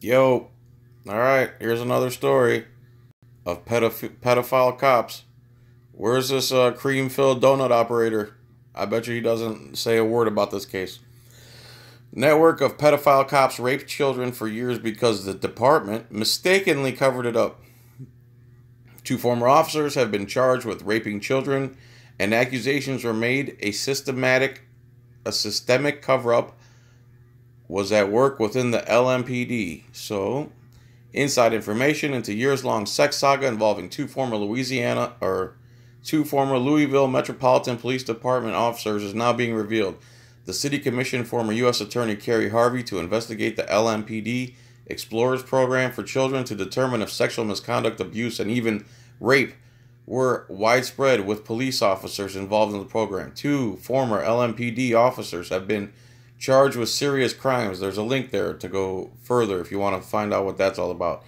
Yo, all right, here's another story of pedophile cops. Where's this cream-filled donut operator? I bet you he doesn't say a word about this case. Network of pedophile cops raped children for years because the department mistakenly covered it up. Two former officers have been charged with raping children, and accusations were made a systemic cover-up was at work within the LMPD. So, inside information into years-long sex saga involving two former Louisville Metropolitan Police Department officers is now being revealed. The city commissioned former U.S. Attorney Kerry Harvey to investigate the LMPD Explorers program for children to determine if sexual misconduct, abuse, and even rape were widespread with police officers involved in the program. Two former LMPD officers have been charged with serious crimes. There's a link there to go further if you want to find out what that's all about.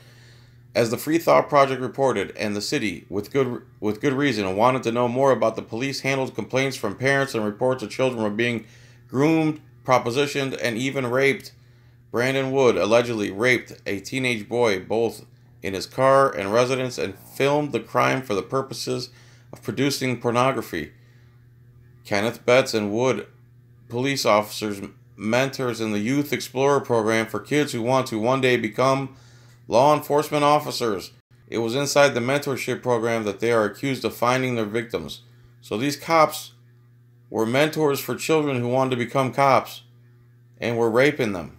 As the Free Thought Project reported, and the city, with good reason, wanted to know more about the police handled complaints from parents and reports of children were being groomed, propositioned, and even raped. Brandon Wood allegedly raped a teenage boy both in his car and residence and filmed the crime for the purposes of producing pornography. Kenneth Betts and Wood, police officers, mentors in the Youth Explorer program for kids who want to one day become law enforcement officers. It was inside the mentorship program that they are accused of finding their victims. So these cops were mentors for children who wanted to become cops and were raping them.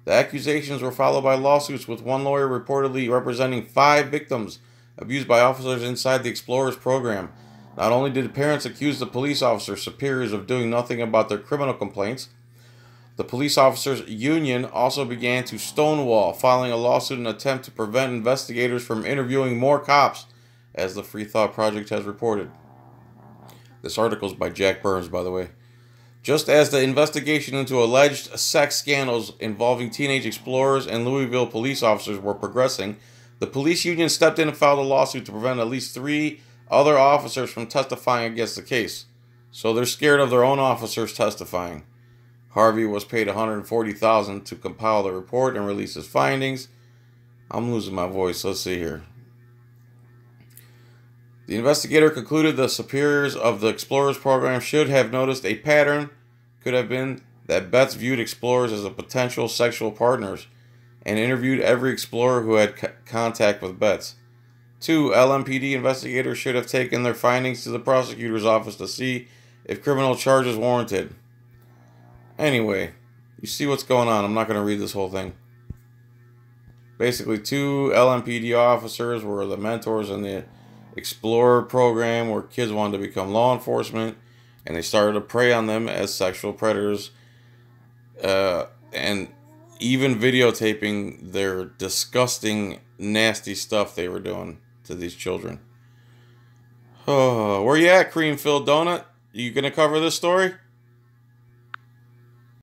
The accusations were followed by lawsuits, with one lawyer reportedly representing 5 victims abused by officers inside the Explorers program. Not only did parents accuse the police officers' superiors of doing nothing about their criminal complaints, the police officers' union also began to stonewall, filing a lawsuit in an attempt to prevent investigators from interviewing more cops, as the Free Thought Project has reported. This article is by Jack Burns, by the way. Just as the investigation into alleged sex scandals involving teenage explorers and Louisville police officers were progressing, the police union stepped in and filed a lawsuit to prevent at least 3 other officers from testifying against the case. So they're scared of their own officers testifying. Harvey was paid $140,000 to compile the report and release his findings. I'm losing my voice. Let's see here. The investigator concluded the superiors of the Explorers program should have noticed a pattern. Could have been that Betts viewed explorers as a potential sexual partners and interviewed every explorer who had contact with Betts. 2 LMPD investigators should have taken their findings to the prosecutor's office to see if criminal charges warranted. Anyway, you see what's going on. I'm not going to read this whole thing. Basically, 2 LMPD officers were the mentors in the Explorer program where kids wanted to become law enforcement, and they started to prey on them as sexual predators, and even videotaping their disgusting, nasty stuff they were doing to these children. Oh, where you at, cream-filled donut? You gonna cover this story?